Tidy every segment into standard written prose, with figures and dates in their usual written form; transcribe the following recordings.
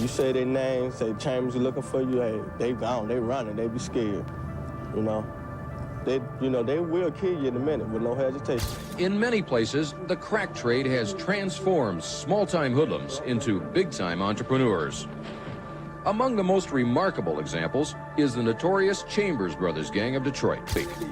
You say their name, say Chambers are looking for you, hey, they gone, they running, they be scared, you know. They will kill you in a minute with no hesitation. In many places, the crack trade has transformed small-time hoodlums into big-time entrepreneurs. Among the most remarkable examples is the notorious Chambers Brothers gang of Detroit.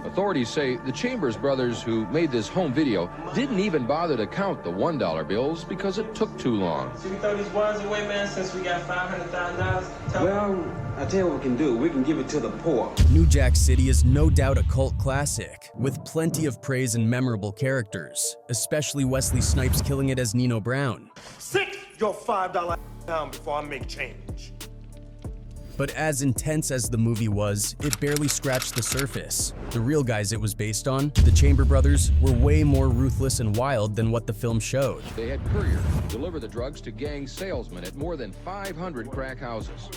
Authorities say the Chambers Brothers who made this home video didn't even bother to count the $1 bills because it took too long. Should we throw these ones away, man, since we got $500,000? Well, I tell you what we can do. We can give it to the poor. New Jack City is no doubt a cult classic, with plenty of praise and memorable characters, especially Wesley Snipes killing it as Nino Brown. Sit your $5 down before I make change. But as intense as the movie was, it barely scratched the surface. The real guys it was based on, the Chamber Brothers, were way more ruthless and wild than what the film showed. They had couriers deliver the drugs to gang salesmen at more than 500 crack houses.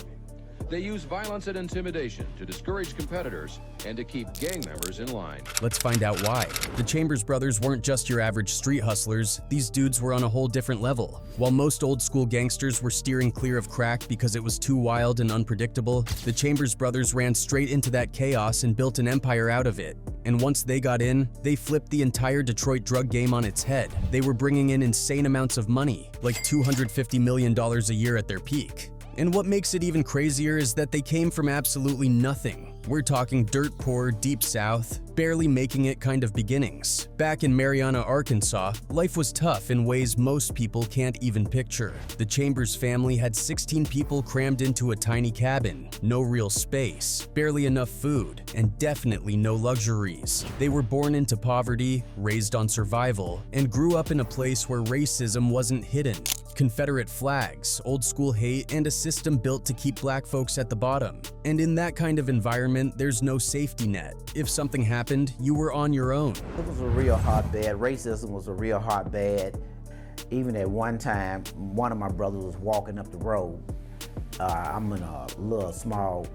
They used violence and intimidation to discourage competitors and to keep gang members in line. Let's find out why. The Chambers Brothers weren't just your average street hustlers, these dudes were on a whole different level. While most old-school gangsters were steering clear of crack because it was too wild and unpredictable, the Chambers Brothers ran straight into that chaos and built an empire out of it. And once they got in, they flipped the entire Detroit drug game on its head. They were bringing in insane amounts of money, like $250 million a year at their peak. And what makes it even crazier is that they came from absolutely nothing. We're talking dirt poor, deep south, barely making it kind of beginnings. Back in Marianna, Arkansas, life was tough in ways most people can't even picture. The Chambers family had 16 people crammed into a tiny cabin, no real space, barely enough food, and definitely no luxuries. They were born into poverty, raised on survival, and grew up in a place where racism wasn't hidden. Confederate flags, old-school hate, and a system built to keep black folks at the bottom. And in that kind of environment, there's no safety net. If something happened, you were on your own. It was a real hotbed. Racism was a real hotbed. Even at one time, one of my brothers was walking up the road. I'm in a little small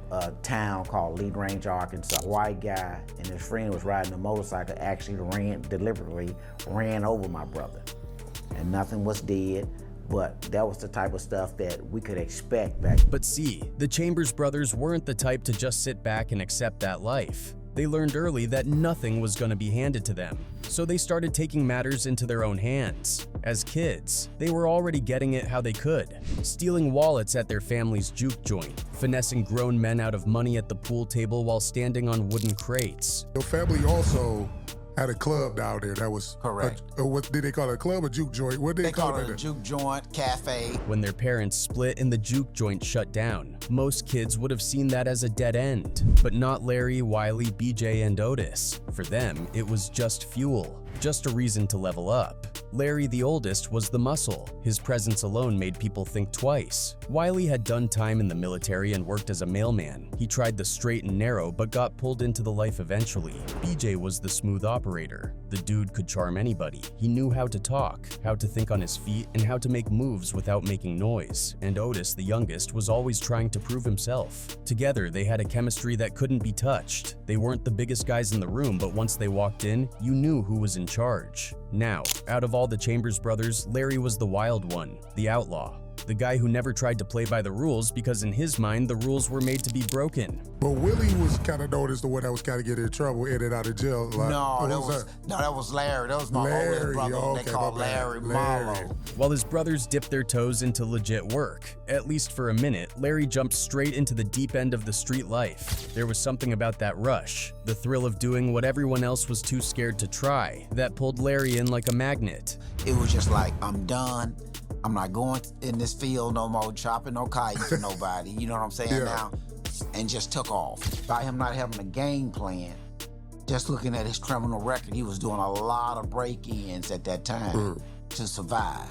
town called Lee Range, Arkansas. A white guy and his friend was riding a motorcycle, actually deliberately ran over my brother. And nothing was dead. But that was the type of stuff that we could expect back. But see, the Chambers Brothers weren't the type to just sit back and accept that life. They learned early that nothing was going to be handed to them, so they started taking matters into their own hands. As kids, they were already getting it how they could, stealing wallets at their family's juke joint, finessing grown men out of money at the pool table while standing on wooden crates. Your family also had a club down there that was correct. What did they call it? A club or juke joint? What did they call it? A juke joint, cafe. When their parents split and the juke joint shut down, most kids would have seen that as a dead end. But not Larry, Wiley, BJ, and Otis. For them, it was just fuel, just a reason to level up. Larry, the oldest, was the muscle. His presence alone made people think twice. Wiley had done time in the military and worked as a mailman. He tried the straight and narrow but got pulled into the life eventually. BJ was the smooth operator. The dude could charm anybody. He knew how to talk, how to think on his feet, and how to make moves without making noise. And Otis, the youngest, was always trying to prove himself. Together, they had a chemistry that couldn't be touched. They weren't the biggest guys in the room, but once they walked in, you knew who was in charge. Now, out of all the Chambers brothers, Larry was the wild one, the outlaw. The guy who never tried to play by the rules because in his mind, the rules were made to be broken. But Willie was kind of known as the one that was kind of getting in trouble in and out of jail. Like, that was Larry. That was my oldest brother. Okay, they called Larry Maro. While his brothers dipped their toes into legit work, at least for a minute, Larry jumped straight into the deep end of the street life. There was something about that rush, the thrill of doing what everyone else was too scared to try, that pulled Larry in like a magnet. It was just like, I'm done. I'm not going in this field no more, chopping no kites for nobody. You know what I'm saying now? And just took off. By him not having a game plan, just looking at his criminal record, he was doing a lot of break-ins at that time to survive.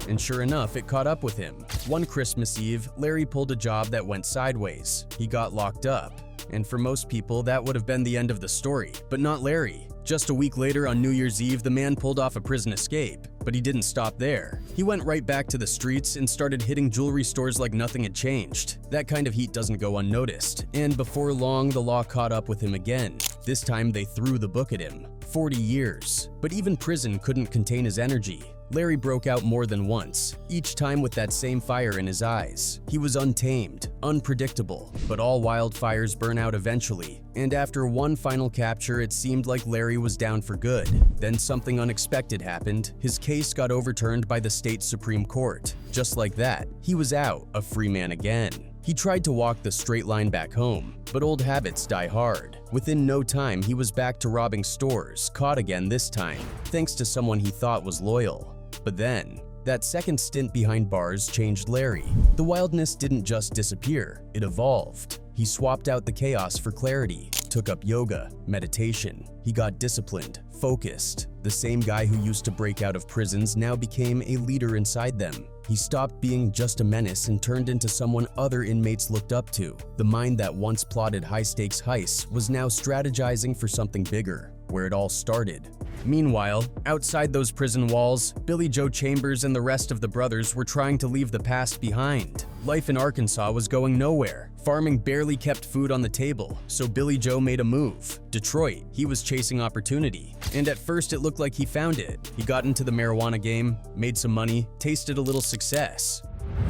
And sure enough, it caught up with him. One Christmas Eve, Larry pulled a job that went sideways. He got locked up. And for most people, that would have been the end of the story, but not Larry. Just a week later on New Year's Eve, the man pulled off a prison escape, but he didn't stop there. He went right back to the streets and started hitting jewelry stores like nothing had changed. That kind of heat doesn't go unnoticed, and before long, the law caught up with him again. This time, they threw the book at him. 40 years. But even prison couldn't contain his energy. Larry broke out more than once, each time with that same fire in his eyes. He was untamed, unpredictable, but all wildfires burn out eventually, and after one final capture, it seemed like Larry was down for good. Then something unexpected happened. His case got overturned by the state Supreme Court. Just like that, he was out, a free man again. He tried to walk the straight line back home, but old habits die hard. Within no time, he was back to robbing stores, caught again this time, thanks to someone he thought was loyal. But then, that second stint behind bars changed Larry. The wildness didn't just disappear, it evolved. He swapped out the chaos for clarity, took up yoga, meditation. He got disciplined, focused. The same guy who used to break out of prisons now became a leader inside them. He stopped being just a menace and turned into someone other inmates looked up to. The mind that once plotted high-stakes heists was now strategizing for something bigger, where it all started. Meanwhile, outside those prison walls, Billy Joe Chambers and the rest of the brothers were trying to leave the past behind. Life in Arkansas was going nowhere. Farming barely kept food on the table, so Billy Joe made a move. Detroit. He was chasing opportunity. And at first it looked like he found it. He got into the marijuana game, made some money, tasted a little success.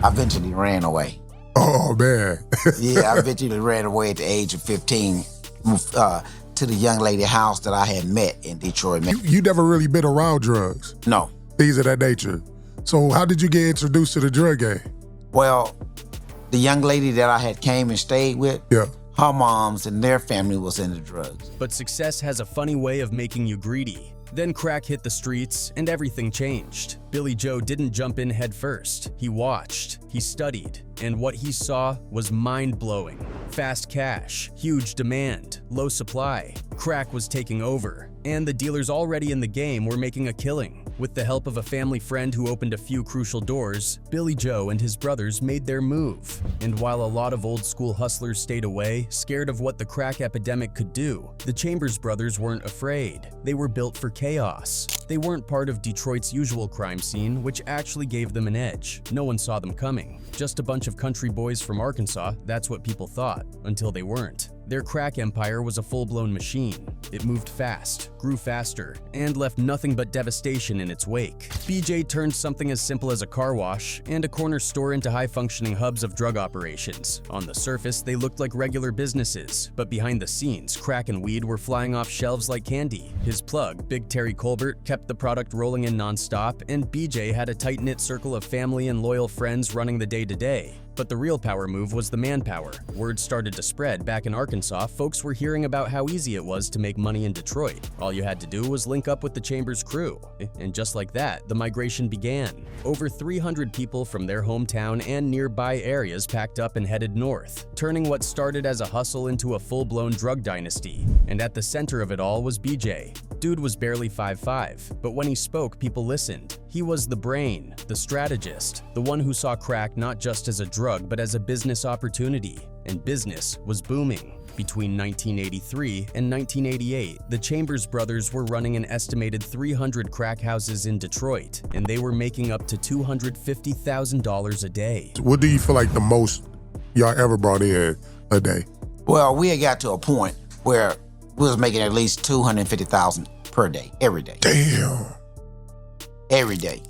I eventually ran away. Oh, man. Yeah, I eventually ran away at the age of 15 to the young lady house that I had met in Detroit. You never really been around drugs? No. Things of that nature. So how did you get introduced to the drug game? Well, the young lady that I had came and stayed with, her moms and their family was into drugs. But success has a funny way of making you greedy. Then crack hit the streets and everything changed. Billy Joe didn't jump in head first. He watched, he studied, and what he saw was mind-blowing. Fast cash, huge demand, low supply. Crack was taking over, and the dealers already in the game were making a killing. With the help of a family friend who opened a few crucial doors, Billy Joe and his brothers made their move. And while a lot of old-school hustlers stayed away, scared of what the crack epidemic could do, the Chambers brothers weren't afraid. They were built for chaos. They weren't part of Detroit's usual crime scene, which actually gave them an edge. No one saw them coming. Just a bunch of country boys from Arkansas, that's what people thought, until they weren't. Their crack empire was a full-blown machine. It moved fast, grew faster, and left nothing but devastation in its wake. BJ turned something as simple as a car wash and a corner store into high-functioning hubs of drug operations. On the surface, they looked like regular businesses, but behind the scenes, crack and weed were flying off shelves like candy. His plug, Big Terry Colbert, kept the product rolling in non-stop, and BJ had a tight-knit circle of family and loyal friends running the day-to-day. But the real power move was the manpower. Word started to spread. Back in Arkansas, folks were hearing about how easy it was to make money in Detroit. All you had to do was link up with the Chambers crew. And just like that, the migration began. Over 300 people from their hometown and nearby areas packed up and headed north, turning what started as a hustle into a full-blown drug dynasty. And at the center of it all was BJ. Dude was barely 5'5", but when he spoke, people listened. He was the brain, the strategist, the one who saw crack not just as a drug, but as a business opportunity. And business was booming. Between 1983 and 1988, the Chambers brothers were running an estimated 300 crack houses in Detroit, and they were making up to $250,000 a day. What do you feel like the most y'all ever brought in a day? Well, we had got to a point where we was making at least $250,000 per day, every day. Damn. Every day.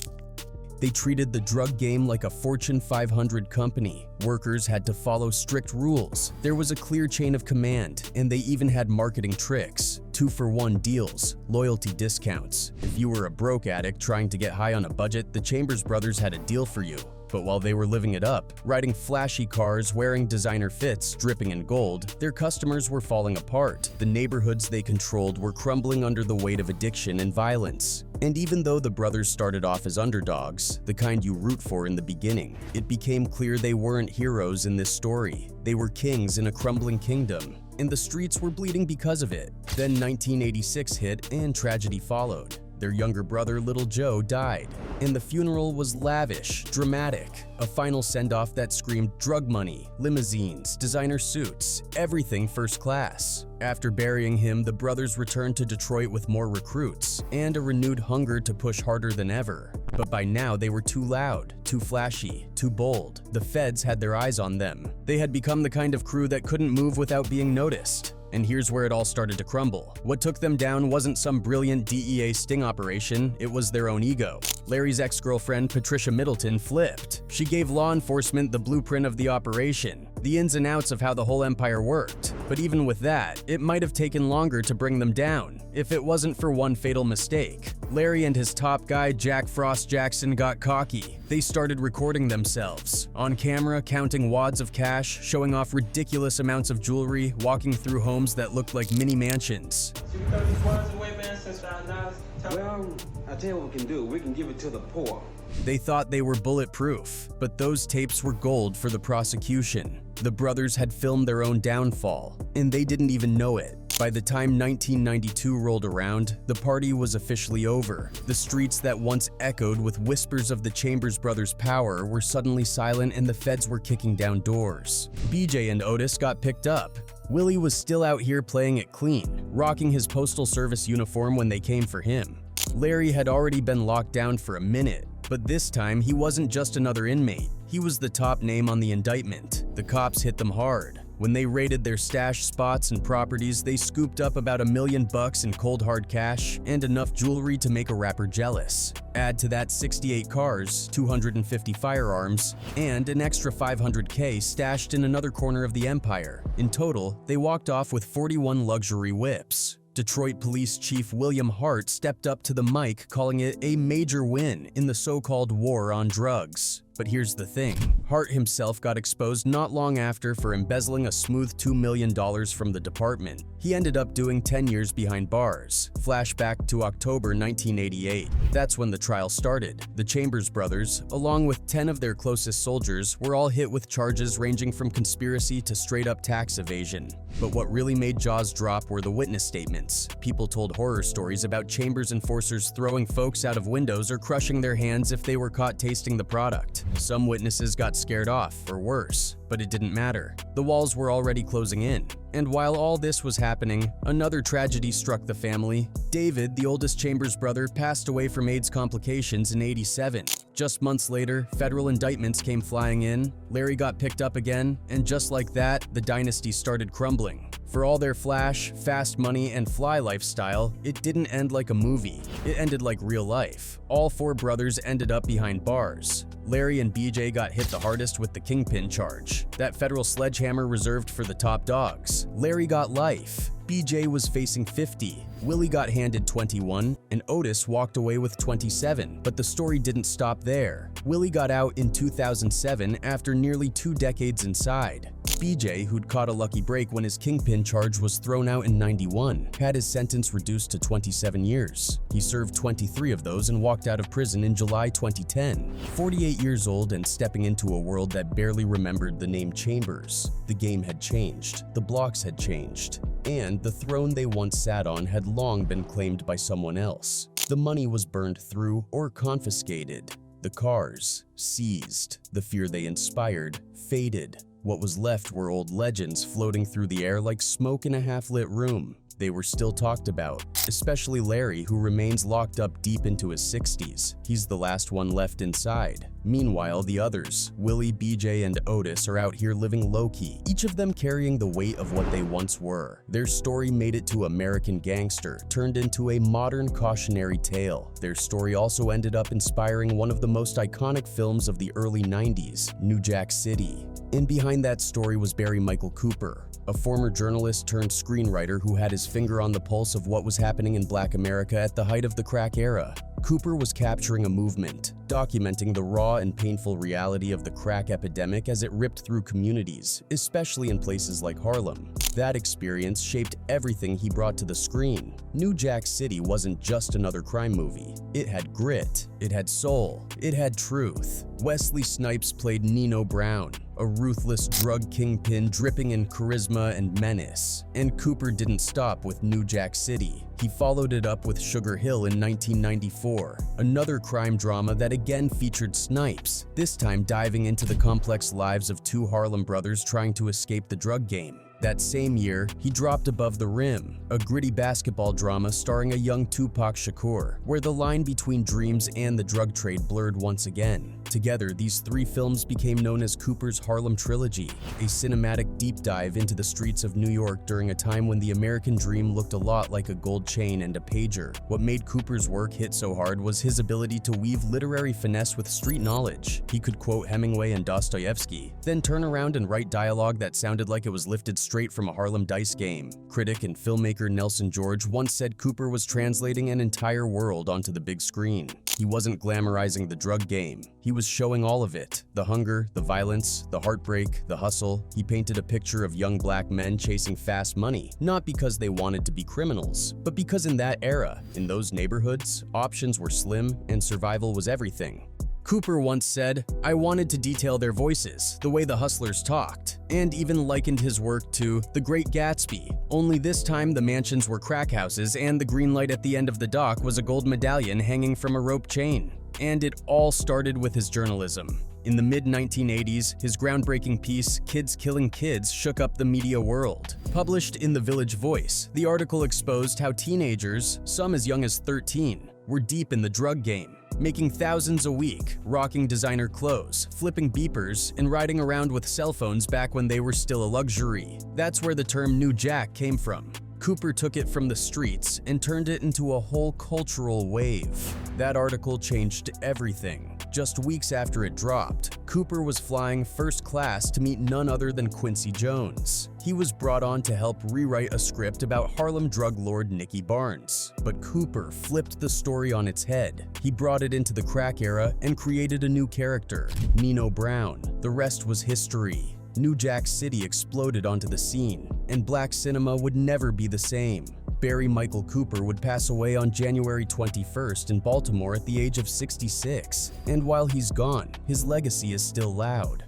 They treated the drug game like a Fortune 500 company. Workers had to follow strict rules. There was a clear chain of command, and they even had marketing tricks. 2-for-1 deals, loyalty discounts. If you were a broke addict trying to get high on a budget, the Chambers brothers had a deal for you. But while they were living it up, riding flashy cars, wearing designer fits, dripping in gold, their customers were falling apart. The neighborhoods they controlled were crumbling under the weight of addiction and violence. And even though the brothers started off as underdogs, the kind you root for in the beginning, it became clear they weren't heroes in this story. They were kings in a crumbling kingdom, and the streets were bleeding because of it. Then 1986 hit and tragedy followed. Their younger brother, Little Joe, died, and the funeral was lavish, dramatic, a final send-off that screamed drug money, limousines, designer suits, everything first class. After burying him, the brothers returned to Detroit with more recruits and a renewed hunger to push harder than ever. But by now, they were too loud, too flashy, too bold. The feds had their eyes on them. They had become the kind of crew that couldn't move without being noticed. And here's where it all started to crumble. What took them down wasn't some brilliant DEA sting operation, it was their own ego. Larry's ex-girlfriend, Patricia Middleton, flipped. She gave law enforcement the blueprint of the operation, the ins and outs of how the whole empire worked. But even with that, it might have taken longer to bring them down, if it wasn't for one fatal mistake. Larry and his top guy, Jack Frost Jackson, got cocky. They started recording themselves, on camera, counting wads of cash, showing off ridiculous amounts of jewelry, walking through homes that looked like mini mansions. Should we throw these funds away, man, since $5? Well, I tell you what we can do. We can give it to the poor. They thought they were bulletproof, but those tapes were gold for the prosecution. The brothers had filmed their own downfall, and they didn't even know it. By the time 1992 rolled around, the party was officially over. The streets that once echoed with whispers of the Chambers brothers' power were suddenly silent, and the feds were kicking down doors. BJ and Otis got picked up. Willie was still out here playing it clean, rocking his Postal Service uniform when they came for him. Larry had already been locked down for a minute, but this time he wasn't just another inmate. He was the top name on the indictment. The cops hit them hard. When they raided their stash spots and properties, they scooped up about $1 million in cold hard cash and enough jewelry to make a rapper jealous. Add to that 68 cars, 250 firearms, and an extra $500K stashed in another corner of the empire. In total, they walked off with 41 luxury whips. Detroit Police Chief William Hart stepped up to the mic, calling it a major win in the so-called war on drugs. But here's the thing, Hart himself got exposed not long after for embezzling a smooth $2 million from the department. He ended up doing 10 years behind bars. Flashback to October 1988. That's when the trial started. The Chambers brothers, along with 10 of their closest soldiers, were all hit with charges ranging from conspiracy to straight-up tax evasion. But what really made jaws drop were the witness statements. People told horror stories about Chambers enforcers throwing folks out of windows or crushing their hands if they were caught tasting the product. Some witnesses got scared off, or worse, but it didn't matter. The walls were already closing in. And while all this was happening, another tragedy struck the family. David, the oldest Chambers brother, passed away from AIDS complications in '87. Just months later, federal indictments came flying in, Larry got picked up again, and just like that, the dynasty started crumbling. For all their flash, fast money, and fly lifestyle, it didn't end like a movie. It ended like real life. All four brothers ended up behind bars. Larry and BJ got hit the hardest with the kingpin charge, that federal sledgehammer reserved for the top dogs. Larry got life. BJ was facing 50, Willie got handed 21, and Otis walked away with 27. But the story didn't stop there. Willie got out in 2007 after nearly 2 decades inside. BJ, who'd caught a lucky break when his kingpin charge was thrown out in '91, had his sentence reduced to 27 years. He served 23 of those and walked out of prison in July 2010. 48 years old and stepping into a world that barely remembered the name Chambers. The game had changed, the blocks had changed, and the throne they once sat on had long been claimed by someone else. The money was burned through or confiscated. The cars seized. The fear they inspired faded. What was left were old legends floating through the air like smoke in a half-lit room. They were still talked about, especially Larry, who remains locked up deep into his 60s. He's the last one left inside. Meanwhile, the others, Willie, BJ, and Otis, are out here living low-key, each of them carrying the weight of what they once were. Their story made it to American Gangster, turned into a modern cautionary tale. Their story also ended up inspiring one of the most iconic films of the early 90s, New Jack City. And behind that story was Barry Michael Cooper, a former journalist turned screenwriter who had his finger on the pulse of what was happening in Black America at the height of the crack era. Cooper was capturing a movement, documenting the raw and painful reality of the crack epidemic as it ripped through communities, especially in places like Harlem. That experience shaped everything he brought to the screen. New Jack City wasn't just another crime movie. It had grit, it had soul, it had truth. Wesley Snipes played Nino Brown, a ruthless drug kingpin dripping in charisma and menace. And Cooper didn't stop with New Jack City. He followed it up with Sugar Hill in 1994, another crime drama that again featured Snipes, this time diving into the complex lives of 2 Harlem brothers trying to escape the drug game. That same year, he dropped Above the Rim, a gritty basketball drama starring a young Tupac Shakur, where the line between dreams and the drug trade blurred once again. Together, these three films became known as Cooper's Harlem Trilogy, a cinematic deep dive into the streets of New York during a time when the American dream looked a lot like a gold chain and a pager. What made Cooper's work hit so hard was his ability to weave literary finesse with street knowledge. He could quote Hemingway and Dostoevsky, then turn around and write dialogue that sounded like it was lifted straight from a Harlem dice game. Critic and filmmaker Nelson George once said Cooper was translating an entire world onto the big screen. He wasn't glamorizing the drug game. He was showing all of it. The hunger, the violence, the heartbreak, the hustle. He painted a picture of young black men chasing fast money, not because they wanted to be criminals, but because in that era, in those neighborhoods, options were slim and survival was everything. Cooper once said, "I wanted to detail their voices, the way the hustlers talked," and even likened his work to The Great Gatsby, only this time the mansions were crack houses and the green light at the end of the dock was a gold medallion hanging from a rope chain. And it all started with his journalism. In the mid-1980s, his groundbreaking piece, Kids Killing Kids, shook up the media world. Published in The Village Voice, the article exposed how teenagers, some as young as 13, were deep in the drug game, making thousands a week, rocking designer clothes, flipping beepers, and riding around with cell phones back when they were still a luxury. That's where the term New Jack came from. Cooper took it from the streets and turned it into a whole cultural wave. That article changed everything. Just weeks after it dropped, Cooper was flying first class to meet none other than Quincy Jones. He was brought on to help rewrite a script about Harlem drug lord Nicky Barnes. But Cooper flipped the story on its head. He brought it into the crack era and created a new character, Nino Brown. The rest was history. New Jack City exploded onto the scene, and black cinema would never be the same. Barry Michael Cooper would pass away on January 21st in Baltimore at the age of 66, and while he's gone, his legacy is still loud.